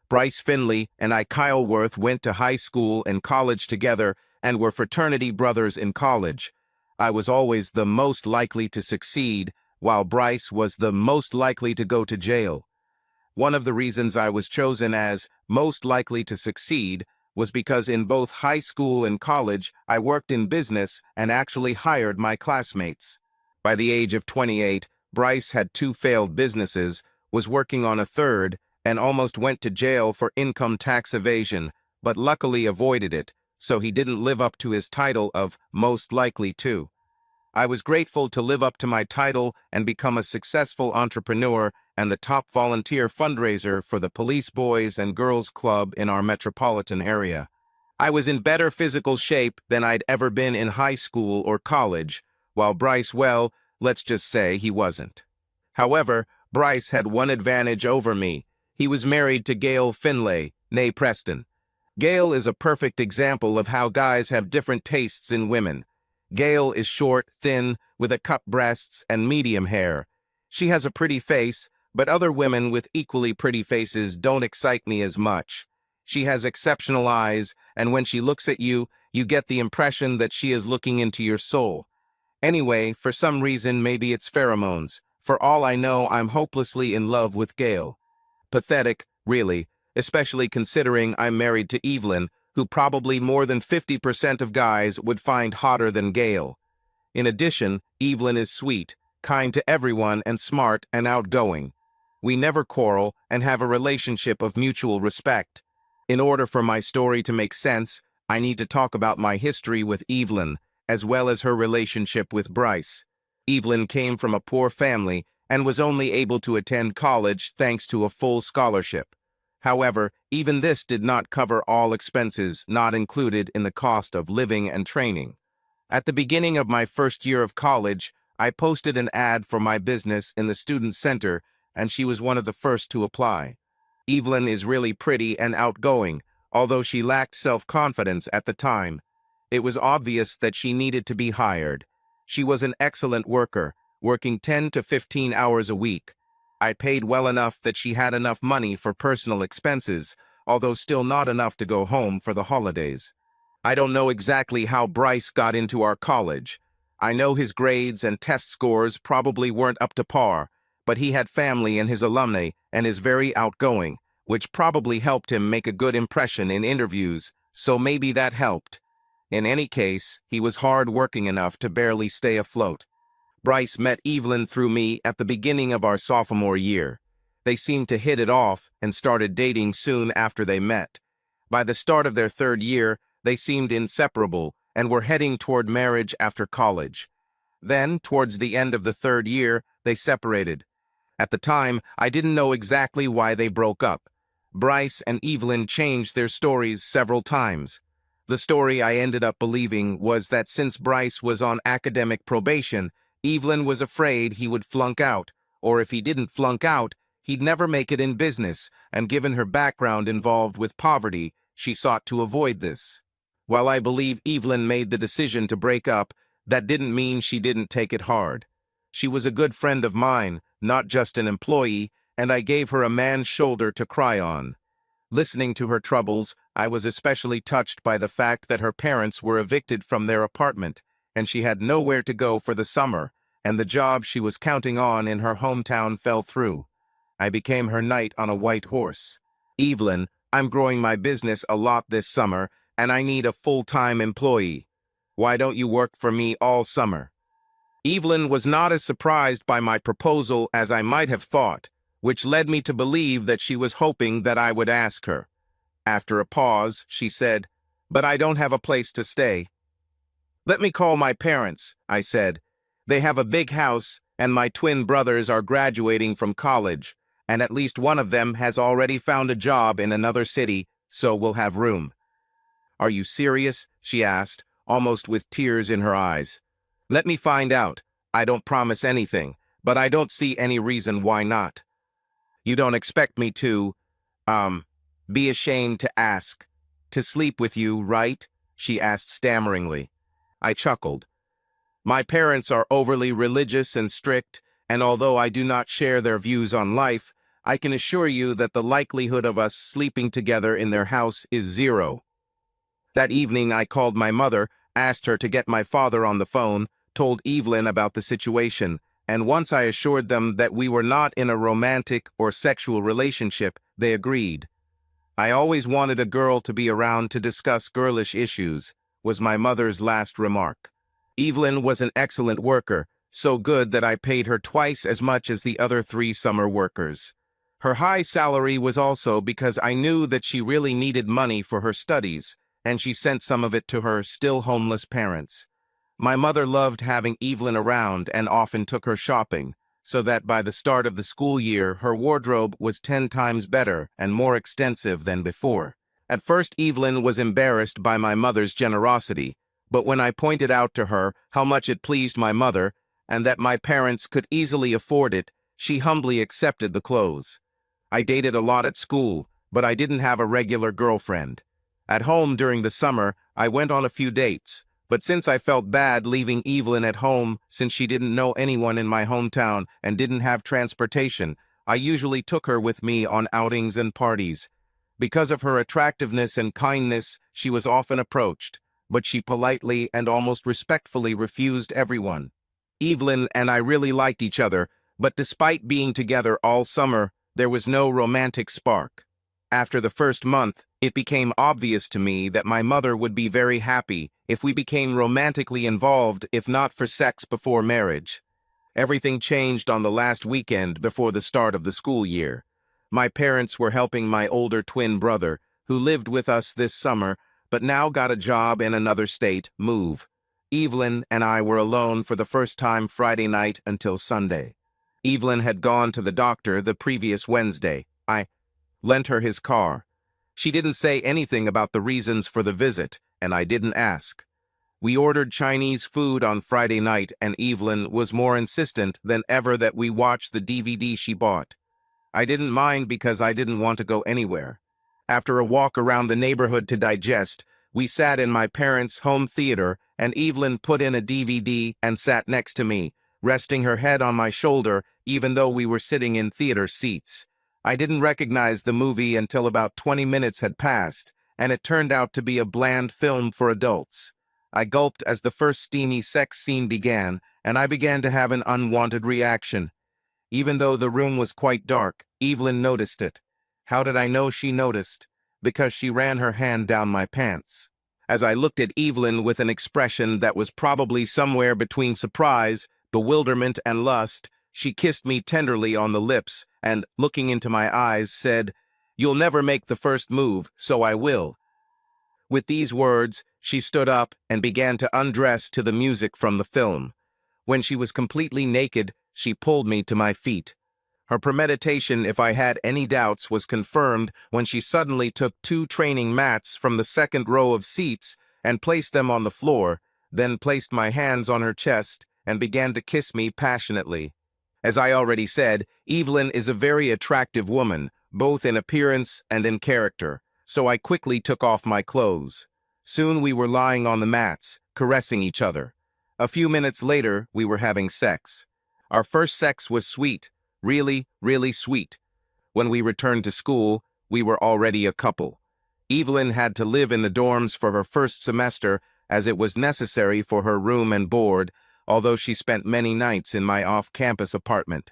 Bryce Finley and I Kyleworth went to high school and college together and were fraternity brothers in college. I was always the most likely to succeed, while Bryce was the most likely to go to jail. One of the reasons I was chosen as most likely to succeed was because in both high school and college, I worked in business and actually hired my classmates. By the age of 28, Bryce had 2 failed businesses, was working on a third, and almost went to jail for income tax evasion, but luckily avoided it, so he didn't live up to his title of most likely to. I was grateful to live up to my title and become a successful entrepreneur and the top volunteer fundraiser for the Police Boys and Girls Club in our metropolitan area. I was in better physical shape than I'd ever been in high school or college, while Bryce, well, let's just say he wasn't. However, Bryce had one advantage over me. He was married to Gail Finlay, née Preston. Gail is a perfect example of how guys have different tastes in women. Gail is short, thin, with a cup breasts and medium hair. She has a pretty face, but other women with equally pretty faces don't excite me as much. She has exceptional eyes, and when she looks at you, you get the impression that she is looking into your soul. Anyway, for some reason, maybe it's pheromones. For all I know, I'm hopelessly in love with Gail. Pathetic, really, especially considering I'm married to Evelyn, who probably more than 50% of guys would find hotter than Gail. In addition, Evelyn is sweet, kind to everyone, and smart and outgoing. We never quarrel and have a relationship of mutual respect. In order for my story to make sense, I need to talk about my history with Evelyn, as well as her relationship with Bryce. Evelyn came from a poor family and was only able to attend college thanks to a full scholarship. However, even this did not cover all expenses not included in the cost of living and training. At the beginning of my first year of college, I posted an ad for my business in the student center, and she was one of the first to apply. Evelyn is really pretty and outgoing, although she lacked self-confidence at the time. It was obvious that she needed to be hired. She was an excellent worker, working 10 to 15 hours a week. I paid well enough that she had enough money for personal expenses, although still not enough to go home for the holidays. I don't know exactly how Bryce got into our college. I know his grades and test scores probably weren't up to par, but he had family in his alumni and is very outgoing, which probably helped him make a good impression in interviews, so maybe that helped. In any case, he was hard-working enough to barely stay afloat. Bryce met Evelyn through me at the beginning of our sophomore year. They seemed to hit it off and started dating soon after they met. By the start of their 3rd year, they seemed inseparable and were heading toward marriage after college. Then, towards the end of the 3rd year, they separated. At the time, I didn't know exactly why they broke up. Bryce and Evelyn changed their stories several times. The story I ended up believing was that since Bryce was on academic probation, Evelyn was afraid he would flunk out, or if he didn't flunk out, he'd never make it in business, and given her background involved with poverty, she sought to avoid this. While I believe Evelyn made the decision to break up, that didn't mean she didn't take it hard. She was a good friend of mine, not just an employee, and I gave her a man's shoulder to cry on. Listening to her troubles, I was especially touched by the fact that her parents were evicted from their apartment, and she had nowhere to go for the summer, and the job she was counting on in her hometown fell through. I became her knight on a white horse. Evelyn, I'm growing my business a lot this summer, and I need a full-time employee. Why don't you work for me all summer? Evelyn was not as surprised by my proposal as I might have thought, which led me to believe that she was hoping that I would ask her. After a pause, she said, "But I don't have a place to stay." "Let me call my parents," I said. "They have a big house, and my twin brothers are graduating from college, and at least one of them has already found a job in another city, so we'll have room." "Are you serious?" she asked, almost with tears in her eyes. "Let me find out. I don't promise anything, but I don't see any reason why not." "You don't expect me to, be ashamed to ask, to sleep with you, right?" she asked stammeringly. I chuckled. "My parents are overly religious and strict, and although I do not share their views on life, I can assure you that the likelihood of us sleeping together in their house is zero. That evening, I called my mother, asked her to get my father on the phone, told Evelyn about the situation, and once I assured them that we were not in a romantic or sexual relationship, they agreed. I always wanted a girl to be around to discuss girlish issues, was my mother's last remark. Evelyn was an excellent worker, so good that I paid her twice as much as the other 3 summer workers. Her high salary was also because I knew that she really needed money for her studies, and she sent some of it to her still homeless parents. My mother loved having Evelyn around and often took her shopping, so that by the start of the school year, her wardrobe was 10 times better and more extensive than before. At first, Evelyn was embarrassed by my mother's generosity, but when I pointed out to her how much it pleased my mother and that my parents could easily afford it, she humbly accepted the clothes. I dated a lot at school, but I didn't have a regular girlfriend. At home during the summer, I went on a few dates, but since I felt bad leaving Evelyn at home since she didn't know anyone in my hometown and didn't have transportation, I usually took her with me on outings and parties. Because of her attractiveness and kindness, she was often approached, but she politely and almost respectfully refused everyone. Evelyn and I really liked each other, but despite being together all summer, there was no romantic spark. After the first month, it became obvious to me that my mother would be very happy if we became romantically involved, if not for sex before marriage. Everything changed on the last weekend before the start of the school year. My parents were helping my older twin brother, who lived with us this summer, but now got a job in another state, move. Evelyn and I were alone for the first time Friday night until Sunday. Evelyn had gone to the doctor the previous Wednesday. I lent her his car. She didn't say anything about the reasons for the visit, and I didn't ask. We ordered Chinese food on Friday night, and Evelyn was more insistent than ever that we watch the DVD she bought. I didn't mind because I didn't want to go anywhere. After a walk around the neighborhood to digest, we sat in my parents' home theater, and Evelyn put in a DVD and sat next to me, resting her head on my shoulder even though we were sitting in theater seats. I didn't recognize the movie until about 20 minutes had passed, and it turned out to be a bland film for adults. I gulped as the first steamy sex scene began, and I began to have an unwanted reaction. Even though the room was quite dark, Evelyn noticed it. How did I know she noticed? Because she ran her hand down my pants. As I looked at Evelyn with an expression that was probably somewhere between surprise, bewilderment, and lust, she kissed me tenderly on the lips and, looking into my eyes, said, "You'll never make the first move, so I will." With these words, she stood up and began to undress to the music from the film. When she was completely naked, she pulled me to my feet. Her premeditation, if I had any doubts, was confirmed when she suddenly took 2 training mats from the second row of seats and placed them on the floor, then placed my hands on her chest and began to kiss me passionately. As I already said, Evelyn is a very attractive woman, both in appearance and in character, so I quickly took off my clothes. Soon we were lying on the mats, caressing each other. A few minutes later, we were having sex. Our first sex was sweet, really, really sweet. When we returned to school, we were already a couple. Evelyn had to live in the dorms for her first semester as it was necessary for her room and board, although she spent many nights in my off-campus apartment.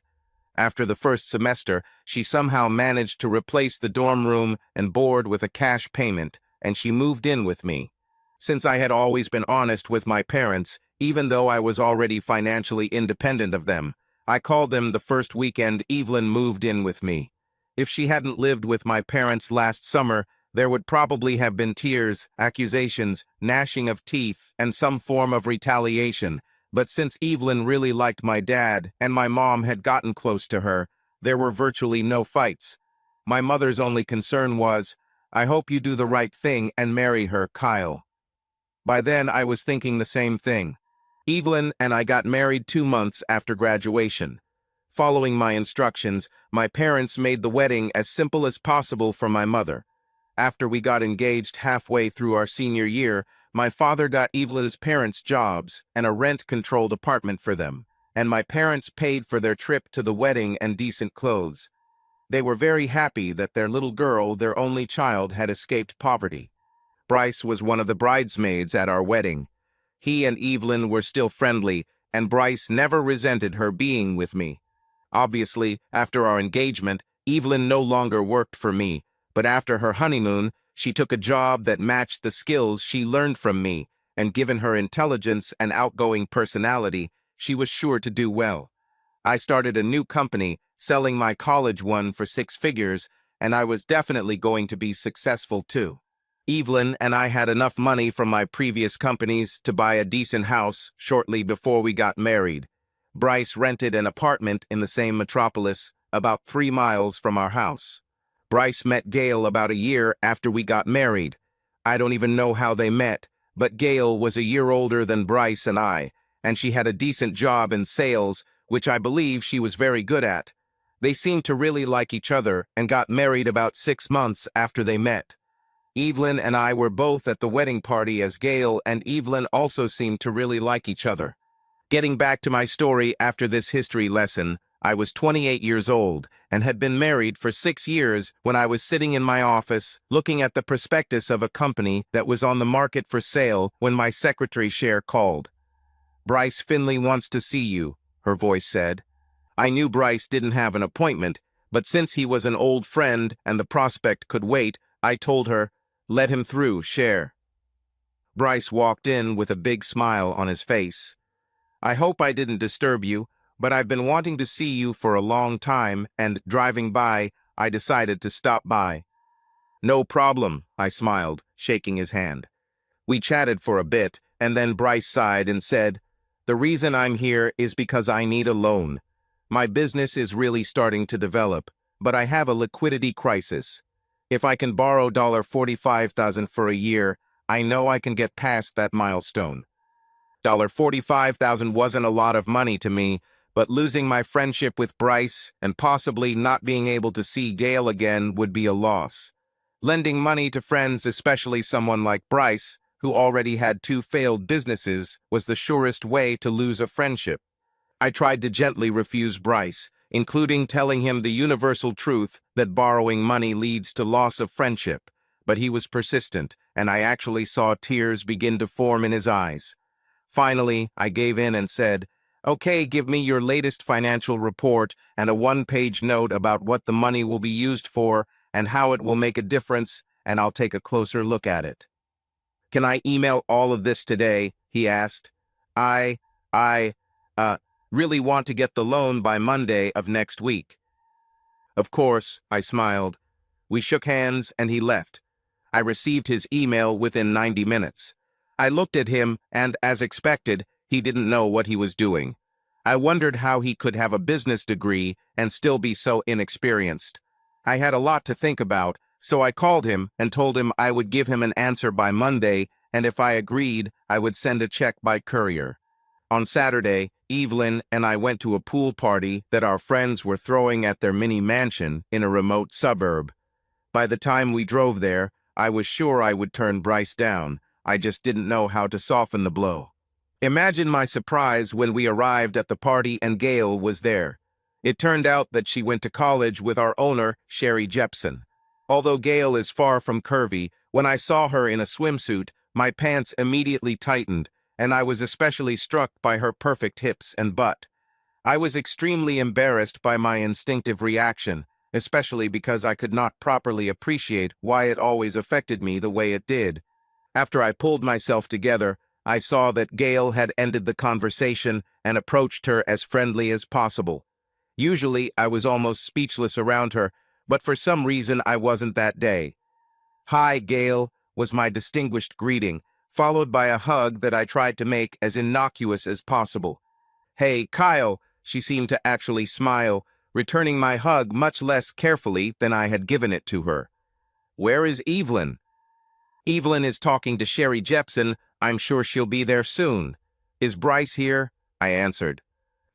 After the first semester, she somehow managed to replace the dorm room and board with a cash payment, and she moved in with me. Since I had always been honest with my parents, even though I was already financially independent of them, I called them the first weekend Evelyn moved in with me. If she hadn't lived with my parents last summer, there would probably have been tears, accusations, gnashing of teeth, and some form of retaliation. But since Evelyn really liked my dad and my mom had gotten close to her, there were virtually no fights. My mother's only concern was, "I hope you do the right thing and marry her, Kyle." By then, I was thinking the same thing. Evelyn and I got married 2 months after graduation. Following my instructions, my parents made the wedding as simple as possible for my mother. After we got engaged halfway through our senior year, my father got Evelyn's parents jobs and a rent-controlled apartment for them, and my parents paid for their trip to the wedding and decent clothes. They were very happy that their little girl, their only child, had escaped poverty. Bryce was one of the bridesmaids at our wedding. He and Evelyn were still friendly, and Bryce never resented her being with me. Obviously, after our engagement, Evelyn no longer worked for me, but after her honeymoon, she took a job that matched the skills she learned from me, and given her intelligence and outgoing personality, she was sure to do well. I started a new company, selling my college one for 6 figures, and I was definitely going to be successful too. Evelyn and I had enough money from my previous companies to buy a decent house shortly before we got married. Bryce rented an apartment in the same metropolis, about 3 miles from our house. Bryce met Gail about a year after we got married. I don't even know how they met, but Gail was a year older than Bryce and I, and she had a decent job in sales, which I believe she was very good at. They seemed to really like each other and got married about 6 months after they met. Evelyn and I were both at the wedding party as Gail and Evelyn also seemed to really like each other. Getting back to my story after this history lesson, I was 28 years old and had been married for 6 years when I was sitting in my office looking at the prospectus of a company that was on the market for sale when my secretary Cher called. "Bryce Finley wants to see you," her voice said. I knew Bryce didn't have an appointment, but since he was an old friend and the prospect could wait, I told her, "Let him through, Cher." Bryce walked in with a big smile on his face. "I hope I didn't disturb you, but I've been wanting to see you for a long time, and driving by, I decided to stop by." "No problem," I smiled, shaking his hand. We chatted for a bit, and then Bryce sighed and said, "The reason I'm here is because I need a loan. My business is really starting to develop, but I have a liquidity crisis. If I can borrow $45,000 for a year, I know I can get past that milestone." $45,000 wasn't a lot of money to me, but losing my friendship with Bryce and possibly not being able to see Gail again would be a loss. Lending money to friends, especially someone like Bryce, who already had 2 failed businesses, was the surest way to lose a friendship. I tried to gently refuse Bryce, including telling him the universal truth that borrowing money leads to loss of friendship, but he was persistent, and I actually saw tears begin to form in his eyes. Finally, I gave in and said, "Okay, give me your latest financial report and a 1-page note about what the money will be used for and how it will make a difference, and I'll take a closer look at it." "Can I email all of this today?" he asked. I, I, really want to get the loan by Monday of next week." "Of course," I smiled. We shook hands and he left. I received his email within 90 minutes. I looked at him and, as expected, he didn't know what he was doing. I wondered how he could have a business degree and still be so inexperienced. I had a lot to think about, so I called him and told him I would give him an answer by Monday, and if I agreed, I would send a check by courier. On Saturday, Evelyn and I went to a pool party that our friends were throwing at their mini mansion in a remote suburb. By the time we drove there, I was sure I would turn Bryce down. I just didn't know how to soften the blow. Imagine my surprise when we arrived at the party and Gail was there. It turned out that she went to college with our owner, Sherry Jepson. Although Gail is far from curvy, when I saw her in a swimsuit, my pants immediately tightened, and I was especially struck by her perfect hips and butt. I was extremely embarrassed by my instinctive reaction, especially because I could not properly appreciate why it always affected me the way it did. After I pulled myself together, I saw that Gail had ended the conversation and approached her as friendly as possible. Usually, I was almost speechless around her, but for some reason I wasn't that day. "Hi, Gail," was my distinguished greeting, followed by a hug that I tried to make as innocuous as possible. "Hey, Kyle," she seemed to actually smile, returning my hug much less carefully than I had given it to her. "Where is Evelyn?" "Evelyn is talking to Sherry Jepson. I'm sure she'll be there soon." "Is Bryce here?" I answered.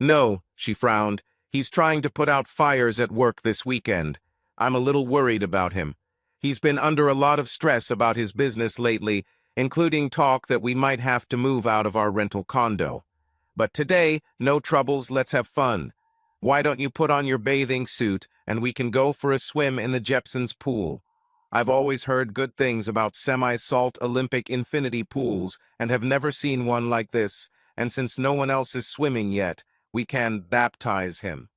"No," she frowned. "He's trying to put out fires at work this weekend. I'm a little worried about him. He's been under a lot of stress about his business lately, including talk that we might have to move out of our rental condo. But today, no troubles, let's have fun. Why don't you put on your bathing suit and we can go for a swim in the Jepson's pool. I've always heard good things about semi-salt Olympic infinity pools and have never seen one like this, and since no one else is swimming yet, we can baptize him.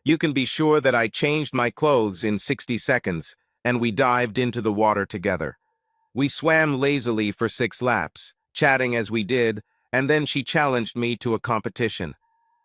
You can be sure that I changed my clothes in 60 seconds, and we dived into the water together. We swam lazily for 6 laps, chatting as we did, and then she challenged me to a competition.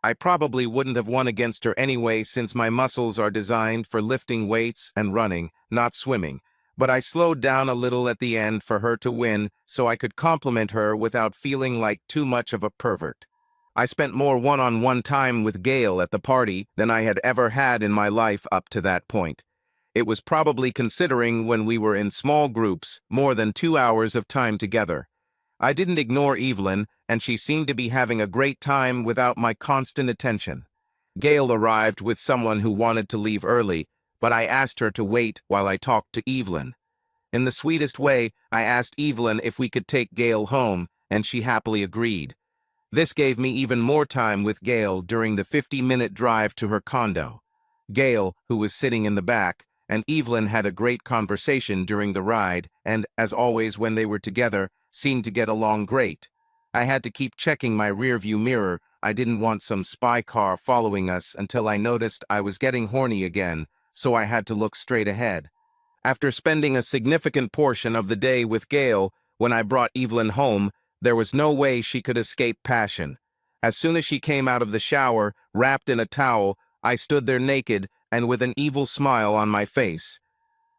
I probably wouldn't have won against her anyway since my muscles are designed for lifting weights and running, not swimming, but I slowed down a little at the end for her to win so I could compliment her without feeling like too much of a pervert. I spent more one-on-one time with Gail at the party than I had ever had in my life up to that point. It was probably, considering when we were in small groups, more than 2 hours of time together. I didn't ignore Evelyn, and she seemed to be having a great time without my constant attention. Gail arrived with someone who wanted to leave early, but I asked her to wait while I talked to Evelyn. In the sweetest way, I asked Evelyn if we could take Gail home, and she happily agreed. This gave me even more time with Gail during the 50-minute drive to her condo. Gail, who was sitting in the back, and Evelyn had a great conversation during the ride, and, as always when they were together, seemed to get along great. I had to keep checking my rearview mirror. I didn't want some spy car following us until I noticed I was getting horny again, so I had to look straight ahead. After spending a significant portion of the day with Gail, when I brought Evelyn home, there was no way she could escape passion. As soon as she came out of the shower, wrapped in a towel, I stood there naked and with an evil smile on my face.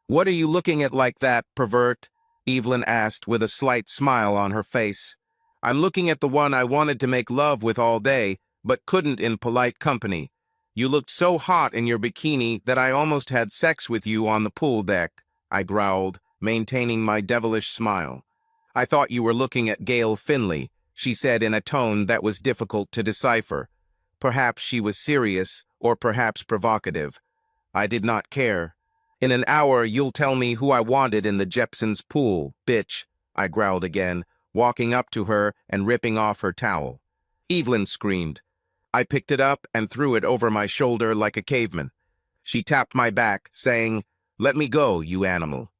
"What are you looking at like that, pervert?" Evelyn asked with a slight smile on her face. "I'm looking at the one I wanted to make love with all day, but couldn't in polite company. You looked so hot in your bikini that I almost had sex with you on the pool deck," I growled, maintaining my devilish smile. "I thought you were looking at Gail Finley," she said in a tone that was difficult to decipher. Perhaps she was serious, or perhaps provocative. I did not care. "In an hour, you'll tell me who I wanted in the Jepson's pool, bitch," I growled again, walking up to her and ripping off her towel. Evelyn screamed. I picked it up and threw it over my shoulder like a caveman. She tapped my back, saying, "Let me go, you animal."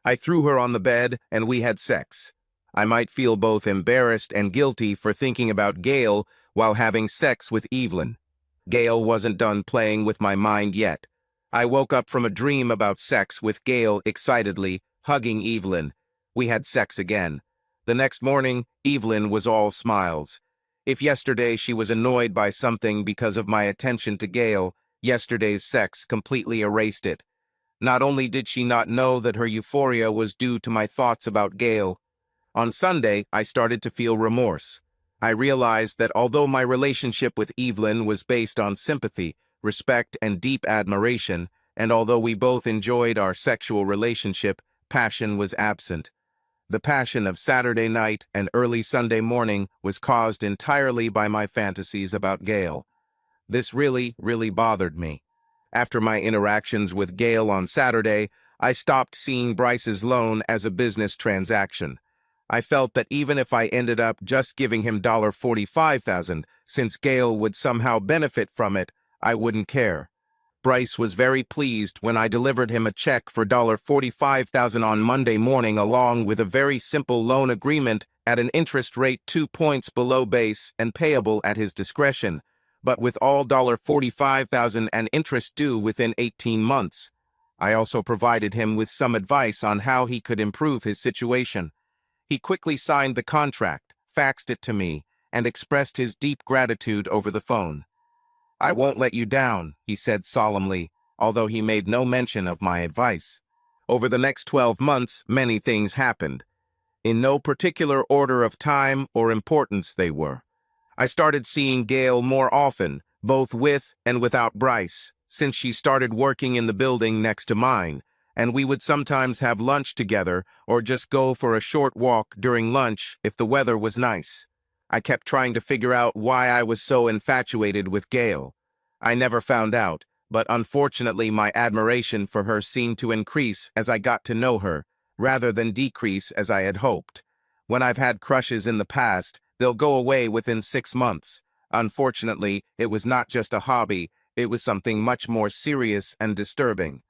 I threw her on the bed, and we had sex. I might feel both embarrassed and guilty for thinking about Gail while having sex with Evelyn. Gail wasn't done playing with my mind yet. I woke up from a dream about sex with Gail excitedly, hugging Evelyn. We had sex again. The next morning, Evelyn was all smiles. If yesterday she was annoyed by something because of my attention to Gail, yesterday's sex completely erased it. Not only did she not know that her euphoria was due to my thoughts about Gail, on Sunday I started to feel remorse. I realized that although my relationship with Evelyn was based on sympathy, respect, and deep admiration, and although we both enjoyed our sexual relationship, passion was absent. The passion of Saturday night and early Sunday morning was caused entirely by my fantasies about Gail. This really, really bothered me. After my interactions with Gail on Saturday, I stopped seeing Bryce's loan as a business transaction. I felt that even if I ended up just giving him $45,000, since Gail would somehow benefit from it, I wouldn't care. Bryce was very pleased when I delivered him a check for $45,000 on Monday morning, along with a very simple loan agreement at an interest rate 2 points below base and payable at his discretion, but with all $45,000 and interest due within 18 months. I also provided him with some advice on how he could improve his situation. He quickly signed the contract, faxed it to me, and expressed his deep gratitude over the phone. "I won't let you down," he said solemnly, although he made no mention of my advice. Over the next 12 months, many things happened. In no particular order of time or importance they were. I started seeing Gail more often, both with and without Bryce, since she started working in the building next to mine, and we would sometimes have lunch together or just go for a short walk during lunch if the weather was nice. I kept trying to figure out why I was so infatuated with Gail. I never found out, but unfortunately my admiration for her seemed to increase as I got to know her, rather than decrease as I had hoped. When I've had crushes in the past, they'll go away within 6 months. Unfortunately, it was not just a hobby, it was something much more serious and disturbing.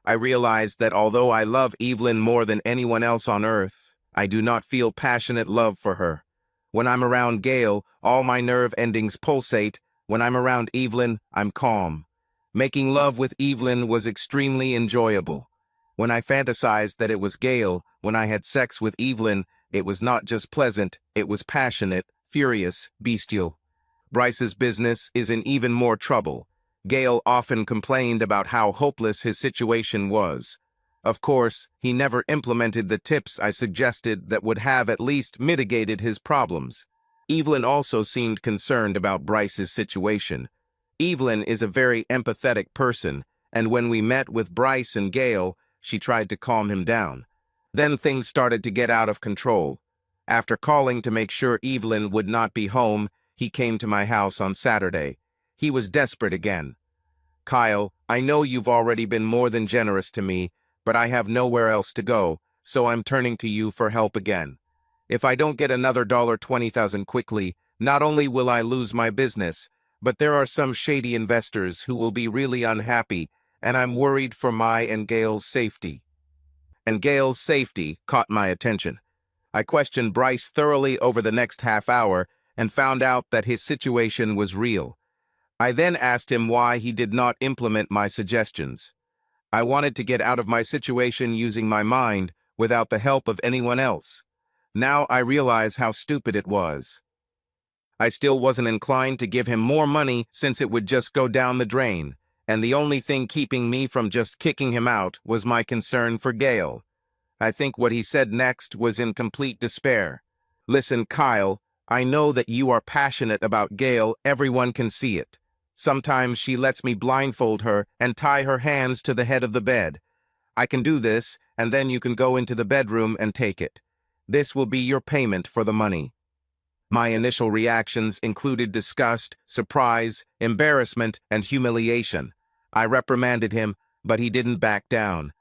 I realized that although I love Evelyn more than anyone else on earth, I do not feel passionate love for her. When I'm around Gail, all my nerve endings pulsate. When I'm around Evelyn, I'm calm. Making love with Evelyn was extremely enjoyable. When I fantasized that it was Gail, when I had sex with Evelyn, it was not just pleasant, it was passionate, furious, bestial. Bryce's business is in even more trouble. Gail often complained about how hopeless his situation was. Of course, he never implemented the tips I suggested that would have at least mitigated his problems. Evelyn also seemed concerned about Bryce's situation. Evelyn is a very empathetic person, and when we met with Bryce and Gail, she tried to calm him down. Then things started to get out of control. After calling to make sure Evelyn would not be home, he came to my house on Saturday. He was desperate again. "Kyle, I know you've already been more than generous to me, but I have nowhere else to go, so I'm turning to you for help again. If I don't get another $20,000 quickly, not only will I lose my business, but there are some shady investors who will be really unhappy, and I'm worried for my and Gail's safety." And Gail's safety caught my attention. I questioned Bryce thoroughly over the next half hour and found out that his situation was real. I then asked him why he did not implement my suggestions. I wanted to get out of my situation using my mind without the help of anyone else. Now I realize how stupid it was. I still wasn't inclined to give him more money since it would just go down the drain, and the only thing keeping me from just kicking him out was my concern for Gail. I think what he said next was in complete despair. "Listen, Kyle, I know that you are passionate about Gail, everyone can see it. Sometimes she lets me blindfold her and tie her hands to the head of the bed. I can do this, and then you can go into the bedroom and take it. This will be your payment for the money." My initial reactions included disgust, surprise, embarrassment, and humiliation. I reprimanded him, but he didn't back down.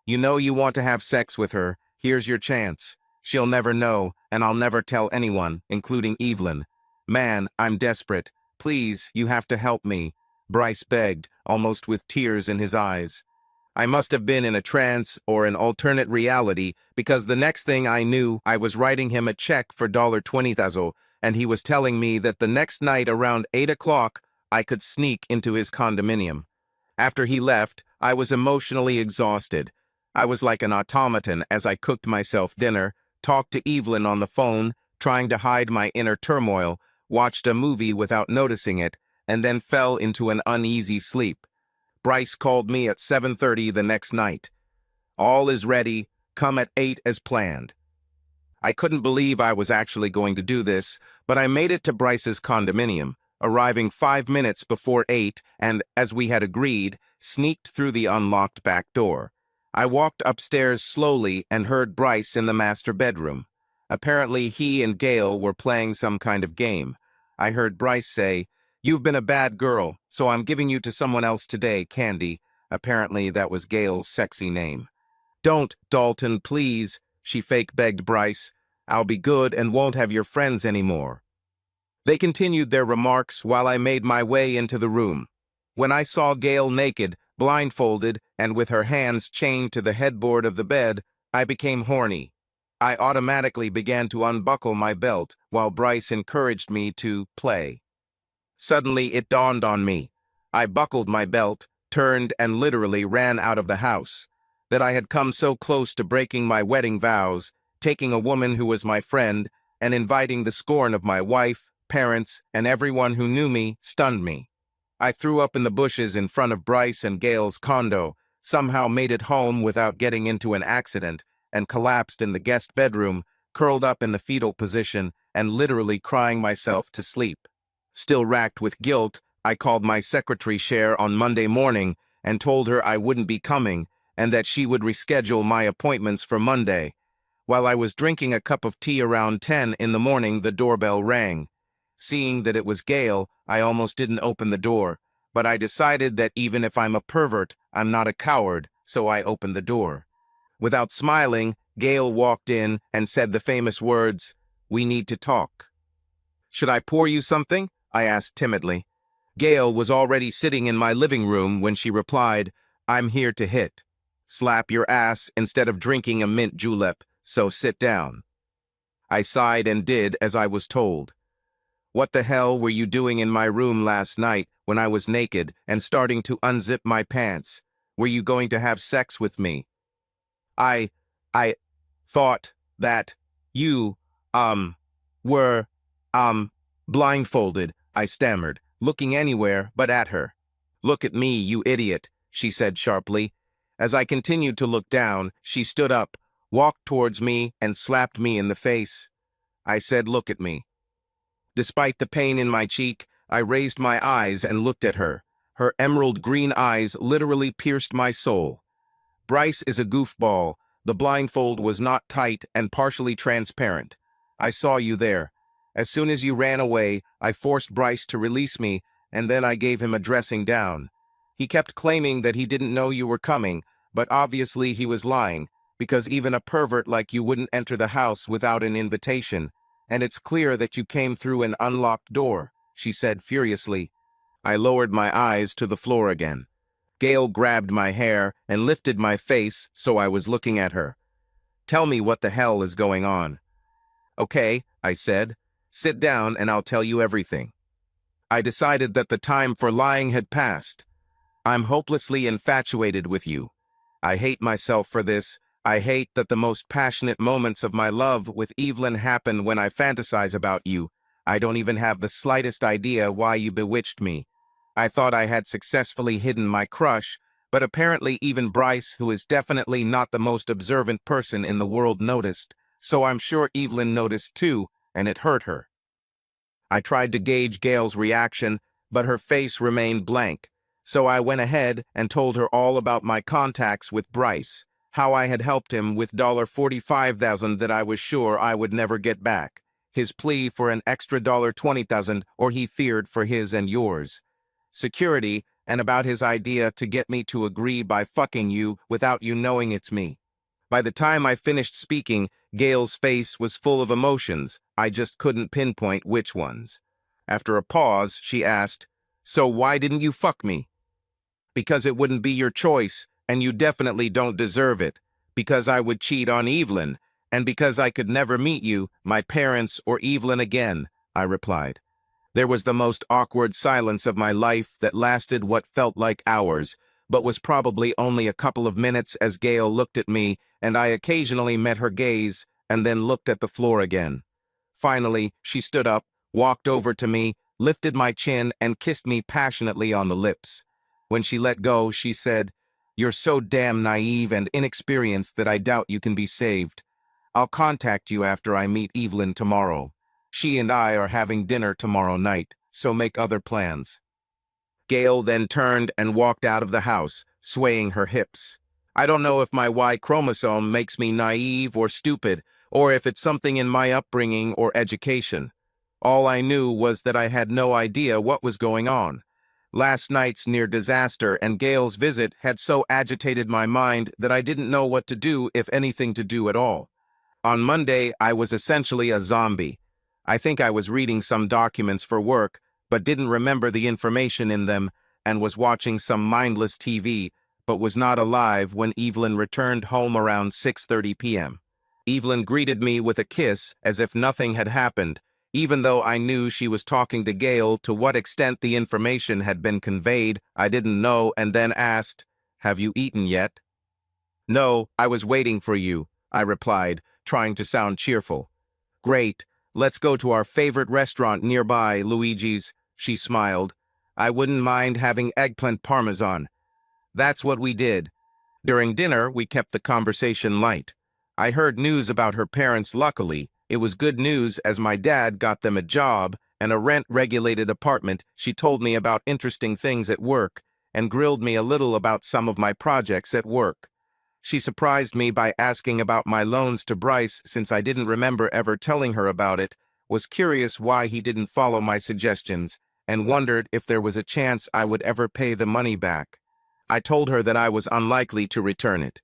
"You know you want to have sex with her. Here's your chance. She'll never know, and I'll never tell anyone, including Evelyn. Man, I'm desperate. Please, you have to help me," Bryce begged, almost with tears in his eyes. I must have been in a trance or an alternate reality, because the next thing I knew, I was writing him a check for $20,000, and he was telling me that the next night around 8 o'clock, I could sneak into his condominium. After he left, I was emotionally exhausted. I was like an automaton as I cooked myself dinner, talked to Evelyn on the phone, trying to hide my inner turmoil, watched a movie without noticing it, and then fell into an uneasy sleep. Bryce called me at 7:30 the next night. "All is ready. Come at 8 as planned." I couldn't believe I was actually going to do this, but I made it to Bryce's condominium, arriving 5 minutes before 8 and, as we had agreed, sneaked through the unlocked back door. I walked upstairs slowly and heard Bryce in the master bedroom. Apparently he and Gail were playing some kind of game. I heard Bryce say, "You've been a bad girl, so I'm giving you to someone else today, Candy." Apparently that was Gail's sexy name. "Don't, Dalton, please," she fake begged Bryce. "I'll be good and won't have your friends anymore." They continued their remarks while I made my way into the room. When I saw Gail naked, blindfolded, and with her hands chained to the headboard of the bed, I became horny. I automatically began to unbuckle my belt while Bryce encouraged me to play. Suddenly, it dawned on me. I buckled my belt, turned, and literally ran out of the house. That I had come so close to breaking my wedding vows, taking a woman who was my friend, and inviting the scorn of my wife, parents, and everyone who knew me, stunned me. I threw up in the bushes in front of Bryce and Gail's condo, somehow made it home without getting into an accident, and collapsed in the guest bedroom, curled up in the fetal position, and literally crying myself to sleep. Still racked with guilt, I called my secretary Cher on Monday morning and told her I wouldn't be coming and that she would reschedule my appointments for Monday. While I was drinking a cup of tea around 10 in the morning, the doorbell rang. Seeing that it was Gail, I almost didn't open the door, but I decided that even if I'm a pervert, I'm not a coward, so I opened the door. Without smiling, Gail walked in and said the famous words, "We need to talk." "Should I pour you something?" I asked timidly. Gail was already sitting in my living room when she replied, "I'm here to hit. Slap your ass instead of drinking a mint julep, so sit down." I sighed and did as I was told. What the hell were you doing in my room last night when I was naked and starting to unzip my pants? Were you going to have sex with me? I thought that you, were, blindfolded, I stammered, looking anywhere but at her. "Look at me, you idiot," she said sharply. As I continued to look down, she stood up, walked towards me, and slapped me in the face. I said, "Look at me." Despite the pain in my cheek, I raised my eyes and looked at her. Her emerald green eyes literally pierced my soul. Bryce is a goofball. The blindfold was not tight and partially transparent. I saw you there. As soon as you ran away, I forced Bryce to release me, and then I gave him a dressing down. He kept claiming that he didn't know you were coming, but obviously he was lying, because even a pervert like you wouldn't enter the house without an invitation. And it's clear that you came through an unlocked door, she said furiously. I lowered my eyes to the floor again. Gail grabbed my hair and lifted my face so I was looking at her. "Tell me what the hell is going on." "Okay," I said. "Sit down and I'll tell you everything." I decided that the time for lying had passed. "I'm hopelessly infatuated with you. I hate myself for this. I hate that the most passionate moments of my love with Evelyn happen when I fantasize about you. I don't even have the slightest idea why you bewitched me. I thought I had successfully hidden my crush, but apparently even Bryce, who is definitely not the most observant person in the world, noticed, so I'm sure Evelyn noticed too, and it hurt her." I tried to gauge Gail's reaction, but her face remained blank, so I went ahead and told her all about my contacts with Bryce, how I had helped him with $45,000 that I was sure I would never get back, his plea for an extra $20,000 or he feared for his and yours, security, and about his idea to get me to agree by fucking you without you knowing it's me. By the time I finished speaking, Gail's face was full of emotions. I just couldn't pinpoint which ones. After a pause, she asked, "So why didn't you fuck me?" "Because it wouldn't be your choice, and you definitely don't deserve it. Because I would cheat on Evelyn, and because I could never meet you, my parents, or Evelyn again," I replied. There was the most awkward silence of my life that lasted what felt like hours, but was probably only a couple of minutes as Gail looked at me, and I occasionally met her gaze, and then looked at the floor again. Finally, she stood up, walked over to me, lifted my chin, and kissed me passionately on the lips. When she let go, she said, "You're so damn naive and inexperienced that I doubt you can be saved. I'll contact you after I meet Evelyn tomorrow. She and I are having dinner tomorrow night, so make other plans." Gail then turned and walked out of the house, swaying her hips. I don't know if my Y chromosome makes me naive or stupid, or if it's something in my upbringing or education. All I knew was that I had no idea what was going on. Last night's near disaster and Gail's visit had so agitated my mind that I didn't know what to do, if anything to do at all. On Monday, I was essentially a zombie. I think I was reading some documents for work, but didn't remember the information in them, and was watching some mindless TV, but was not alive when Evelyn returned home around 6:30 p.m. Evelyn greeted me with a kiss as if nothing had happened, even though I knew she was talking to Gail. To what extent the information had been conveyed, I didn't know, and then asked, "Have you eaten yet?" "No, I was waiting for you," I replied, trying to sound cheerful. "Great. Let's go to our favorite restaurant nearby, Luigi's," she smiled. "I wouldn't mind having eggplant parmesan." That's what we did. During dinner, we kept the conversation light. I heard news about her parents. Luckily, it was good news as my dad got them a job and a rent-regulated apartment. She told me about interesting things at work and grilled me a little about some of my projects at work. She surprised me by asking about my loans to Bryce, since I didn't remember ever telling her about it, was curious why he didn't follow my suggestions, and wondered if there was a chance I would ever pay the money back. I told her that I was unlikely to return it.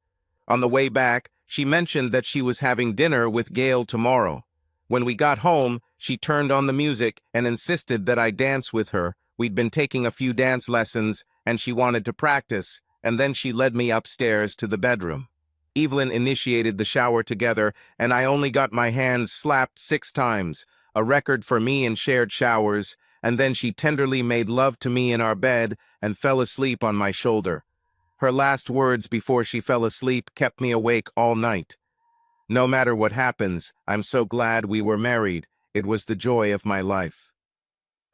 On the way back, she mentioned that she was having dinner with Gail tomorrow. When we got home, she turned on the music and insisted that I dance with her, We'd been taking a few dance lessons, and she wanted to practice, and then she led me upstairs to the bedroom. Evelyn initiated the shower together, and I only got my hands slapped 6 times, a record for me in shared showers, and then she tenderly made love to me in our bed and fell asleep on my shoulder. Her last words before she fell asleep kept me awake all night. No matter what happens, I'm so glad we were married. It was the joy of my life.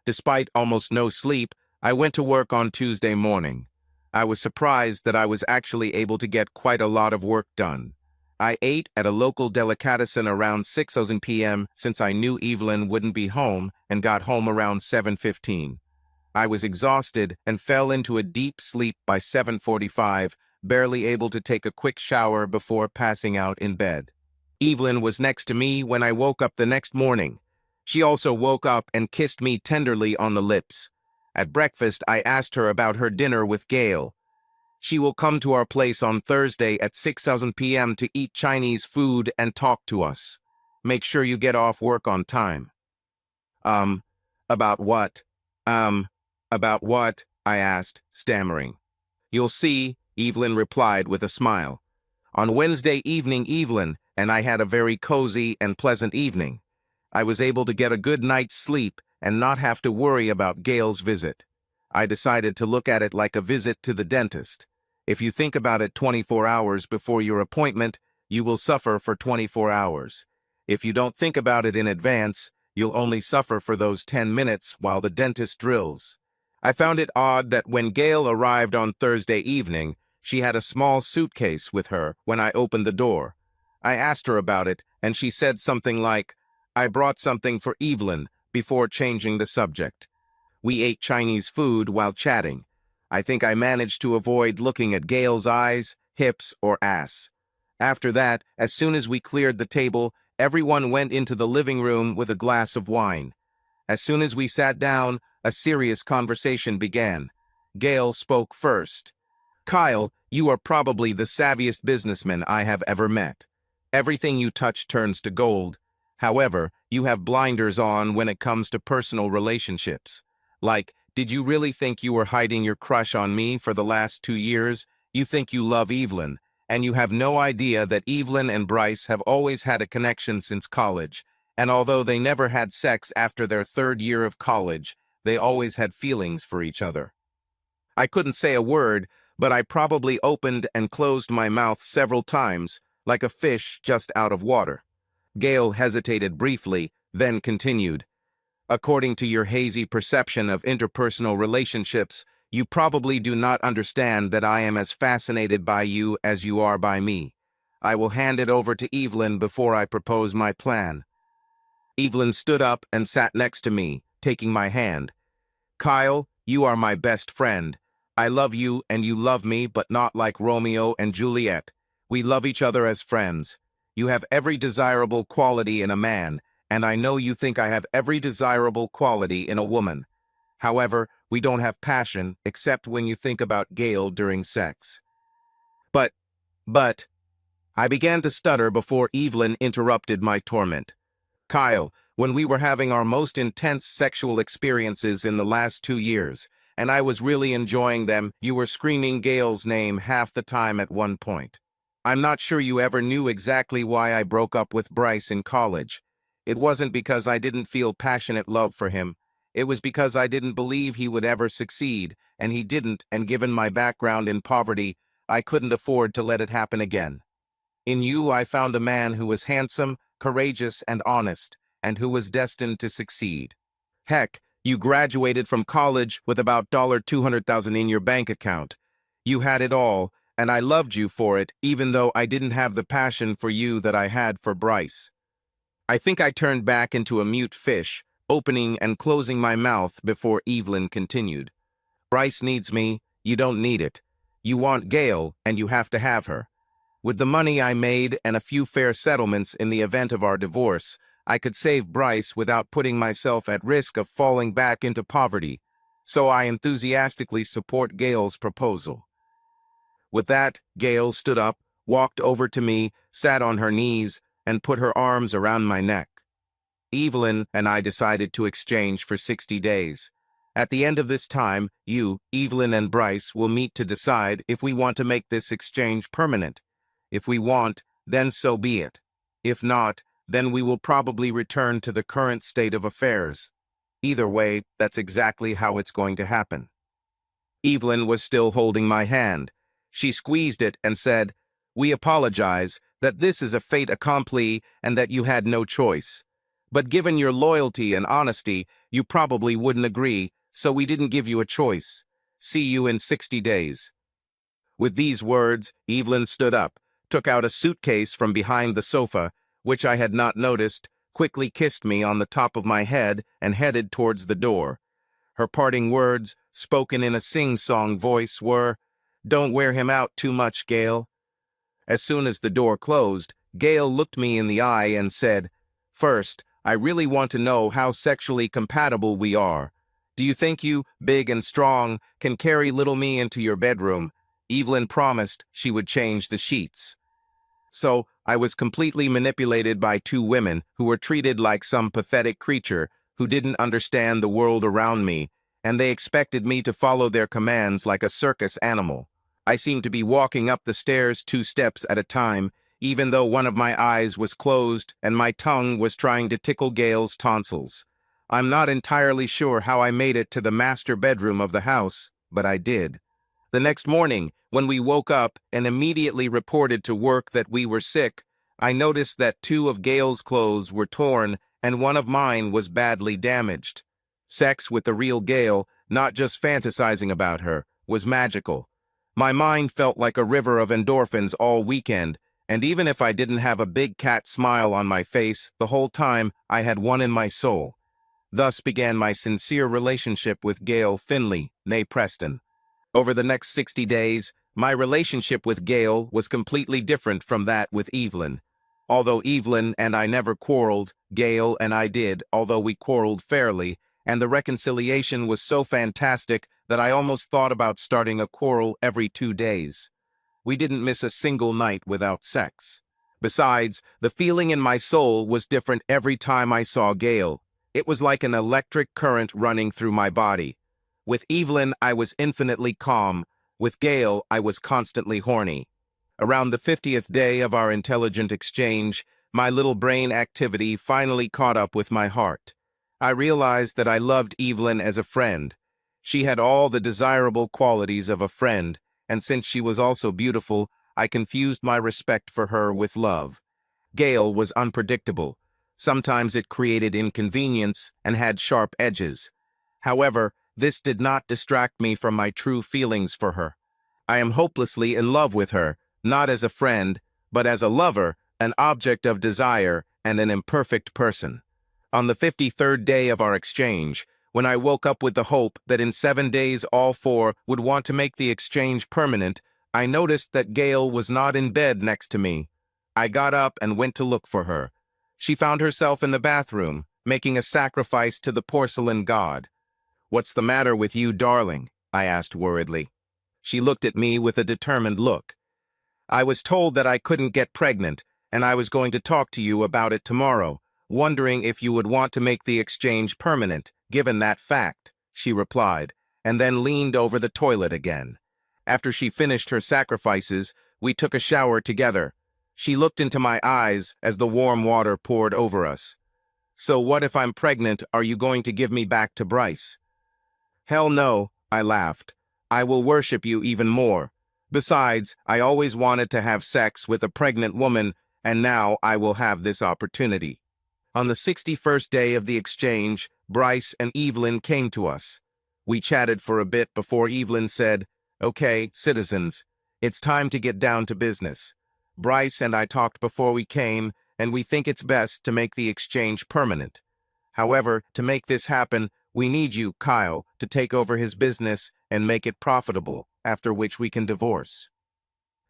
Despite almost no sleep, I went to work on Tuesday morning. I was surprised that I was actually able to get quite a lot of work done. I ate at a local delicatessen around 6 p.m. since I knew Evelyn wouldn't be home and got home around 7:15. I was exhausted and fell into a deep sleep by 7:45, barely able to take a quick shower before passing out in bed. Evelyn was next to me when I woke up the next morning. She also woke up and kissed me tenderly on the lips. At breakfast, I asked her about her dinner with Gail. She will come to our place on Thursday at 6 p.m. to eat Chinese food and talk to us. Make sure you get off work on time. About what? About what? I asked, stammering. You'll see, Evelyn replied with a smile. On Wednesday evening, Evelyn and I had a very cozy and pleasant evening. I was able to get a good night's sleep and not have to worry about Gail's visit. I decided to look at it like a visit to the dentist. If you think about it 24 hours before your appointment, you will suffer for 24 hours. If you don't think about it in advance, you'll only suffer for those 10 minutes while the dentist drills. I found it odd that when Gail arrived on Thursday evening, she had a small suitcase with her when I opened the door. I asked her about it, and she said something like, "I brought something for Evelyn," before changing the subject. We ate Chinese food while chatting. I think I managed to avoid looking at Gail's eyes, hips, or ass. After that, as soon as we cleared the table, everyone went into the living room with a glass of wine. As soon as we sat down, a serious conversation began. Gail spoke first. "Kyle, you are probably the savviest businessman I have ever met. Everything you touch turns to gold. However, you have blinders on when it comes to personal relationships. Like, did you really think you were hiding your crush on me for the last 2 years? You think you love Evelyn, and you have no idea that Evelyn and Bryce have always had a connection since college, and although they never had sex after their 3rd year of college, they always had feelings for each other." I couldn't say a word, but I probably opened and closed my mouth several times, like a fish just out of water. Gail hesitated briefly, then continued. "According to your hazy perception of interpersonal relationships, you probably do not understand that I am as fascinated by you as you are by me. I will hand it over to Evelyn before I propose my plan." Evelyn stood up and sat next to me, taking my hand. "Kyle, you are my best friend. I love you and you love me, but not like Romeo and Juliet. We love each other as friends. You have every desirable quality in a man, and I know you think I have every desirable quality in a woman. However, we don't have passion except when you think about Gail during sex." But, I began to stutter before Evelyn interrupted my torment. "Kyle, when we were having our most intense sexual experiences in the last 2 years, and I was really enjoying them, you were screaming Gail's name half the time at one point. I'm not sure you ever knew exactly why I broke up with Bryce in college. It wasn't because I didn't feel passionate love for him. It was because I didn't believe he would ever succeed, and he didn't, and given my background in poverty, I couldn't afford to let it happen again. In you, I found a man who was handsome, courageous, and honest, and who was destined to succeed. Heck, you graduated from college with about $200,000 in your bank account. You had it all, and I loved you for it, even though I didn't have the passion for you that I had for Bryce." I think I turned back into a mute fish, opening and closing my mouth before Evelyn continued. "Bryce needs me, you don't need it. You want Gail, and you have to have her. With the money I made and a few fair settlements in the event of our divorce, I could save Bryce without putting myself at risk of falling back into poverty, so I enthusiastically support Gail's proposal." With that, Gail stood up, walked over to me, sat on her knees, and put her arms around my neck. Evelyn and I decided to exchange for 60 days. At the end of this time, you, Evelyn and Bryce will meet to decide if we want to make this exchange permanent. If we want, then so be it. If not, then we will probably return to the current state of affairs. Either way, that's exactly how it's going to happen. Evelyn was still holding my hand. She squeezed it and said, "We apologize that this is a fait accompli and that you had no choice. But given your loyalty and honesty, you probably wouldn't agree, so we didn't give you a choice. See you in 60 days. With these words, Evelyn stood up, took out a suitcase from behind the sofa, which I had not noticed, quickly kissed me on the top of my head, and headed towards the door. Her parting words, spoken in a sing-song voice, were, "Don't wear him out too much, Gail." As soon as the door closed, Gail looked me in the eye and said, "First, I really want to know how sexually compatible we are. Do you think you, big and strong, can carry little me into your bedroom?" Evelyn promised she would change the sheets. So, I was completely manipulated by two women who were treated like some pathetic creature who didn't understand the world around me, and they expected me to follow their commands like a circus animal. I seemed to be walking up the stairs 2 steps at a time, even though one of my eyes was closed and my tongue was trying to tickle Gail's tonsils. I'm not entirely sure how I made it to the master bedroom of the house, but I did. The next morning, when we woke up and immediately reported to work that we were sick, I noticed that 2 of Gail's clothes were torn and one of mine was badly damaged. Sex with the real Gail, not just fantasizing about her, was magical. My mind felt like a river of endorphins all weekend, and even if I didn't have a big cat smile on my face the whole time, I had one in my soul. Thus began my sincere relationship with Gail Finley, née Preston. Over the next 60 days, my relationship with Gail was completely different from that with Evelyn. Although Evelyn and I never quarreled, Gail and I did, although we quarreled fairly, and the reconciliation was so fantastic that I almost thought about starting a quarrel every 2 days. We didn't miss a single night without sex. Besides, the feeling in my soul was different every time I saw Gail. It was like an electric current running through my body. With Evelyn, I was infinitely calm. With Gail, I was constantly horny. Around the 50th day of our intelligent exchange, my little brain activity finally caught up with my heart. I realized that I loved Evelyn as a friend. She had all the desirable qualities of a friend, and since she was also beautiful, I confused my respect for her with love. Gail was unpredictable. Sometimes it created inconvenience and had sharp edges. However, this did not distract me from my true feelings for her. I am hopelessly in love with her, not as a friend, but as a lover, an object of desire, and an imperfect person. On the 53rd day of our exchange, when I woke up with the hope that in 7 days all 4 would want to make the exchange permanent, I noticed that Gail was not in bed next to me. I got up and went to look for her. She found herself in the bathroom, making a sacrifice to the porcelain god. "What's the matter with you, darling?" I asked worriedly. She looked at me with a determined look. "I was told that I couldn't get pregnant, and I was going to talk to you about it tomorrow, wondering if you would want to make the exchange permanent, given that fact," she replied, and then leaned over the toilet again. After she finished her sacrifices, we took a shower together. She looked into my eyes as the warm water poured over us. "So what if I'm pregnant? Are you going to give me back to Bryce?" "Hell no," I laughed. "I will worship you even more. Besides, I always wanted to have sex with a pregnant woman, and now I will have this opportunity." On the 61st day of the exchange, Bryce and Evelyn came to us. We chatted for a bit before Evelyn said, "Okay, citizens, it's time to get down to business. Bryce and I talked before we came, and we think it's best to make the exchange permanent. However, to make this happen, we need you, Kyle, to take over his business and make it profitable, after which we can divorce."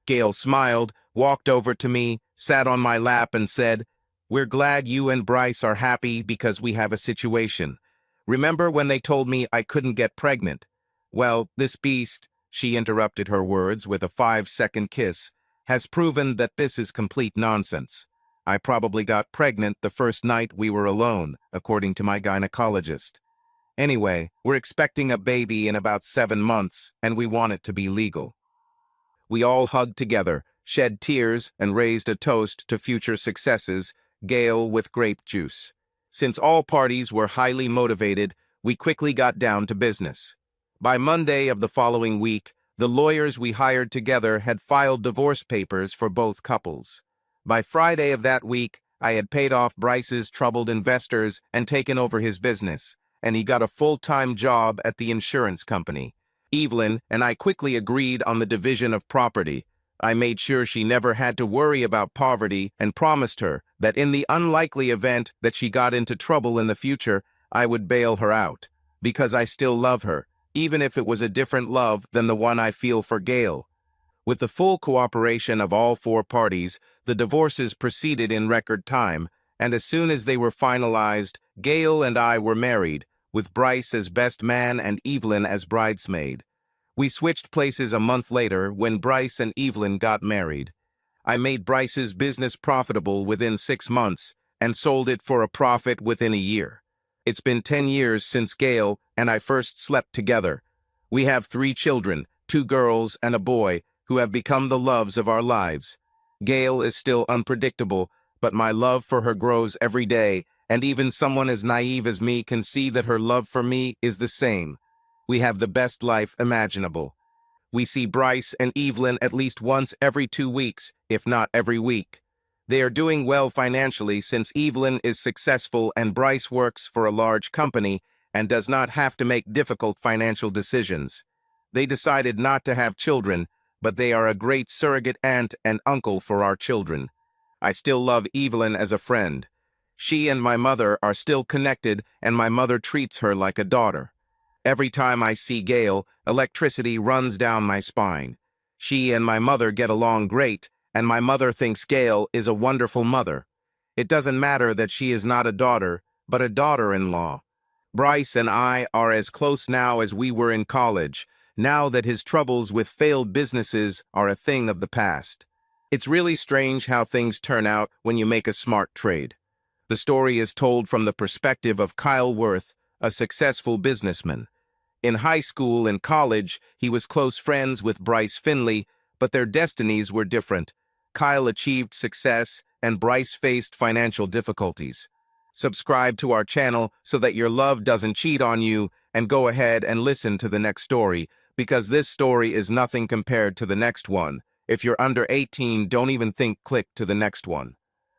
Gail smiled, walked over to me, sat on my lap, and said, "We're glad you and Bryce are happy because we have a situation. Remember when they told me I couldn't get pregnant? Well, this beast," she interrupted her words with a 5-second kiss, "has proven that this is complete nonsense. I probably got pregnant the first night we were alone, according to my gynecologist. Anyway, we're expecting a baby in about 7 months, and we want it to be legal. We all hugged together, shed tears, and raised a toast to future successes, Gale with grape juice. Since all parties were highly motivated, we quickly got down to business. By Monday of the following week, the lawyers we hired together had filed divorce papers for both couples. By Friday of that week, I had paid off Bryce's troubled investors and taken over his business, and he got a full-time job at the insurance company. Evelyn and I quickly agreed on the division of property. I made sure she never had to worry about poverty and promised her that in the unlikely event that she got into trouble in the future, I would bail her out, because I still love her, even if it was a different love than the one I feel for Gale. With the full cooperation of all 4 parties, the divorces proceeded in record time, and as soon as they were finalized, Gale and I were married, with Bryce as best man and Evelyn as bridesmaid. We switched places a month later when Bryce and Evelyn got married. I made Bryce's business profitable within 6 months and sold it for a profit within a year. It's been 10 years since Gale and I first slept together. We have 3 children, 2 girls and a boy, who have become the loves of our lives. Gale is still unpredictable, but my love for her grows every day, and even someone as naive as me can see that her love for me is the same. We have the best life imaginable. We see Bryce and Evelyn at least once every 2 weeks, if not every week. They are doing well financially since Evelyn is successful and Bryce works for a large company and does not have to make difficult financial decisions. They decided not to have children, but they are a great surrogate aunt and uncle for our children. I still love Evelyn as a friend. She and my mother are still connected, and my mother treats her like a daughter. Every time I see Gale, electricity runs down my spine. She and my mother get along great, and my mother thinks Gale is a wonderful mother. It doesn't matter that she is not a daughter, but a daughter-in-law. Bryce and I are as close now as we were in college, now that his troubles with failed businesses are a thing of the past. It's really strange how things turn out when you make a smart trade. The story is told from the perspective of Kyle Worth, a successful businessman. In high school and college, he was close friends with Bryce Finley, but their destinies were different. Kyle achieved success, and Bryce faced financial difficulties. Subscribe to our channel so that your love doesn't cheat on you, and go ahead and listen to the next story, because this story is nothing compared to the next one. If you're under 18, don't even think click to the next one.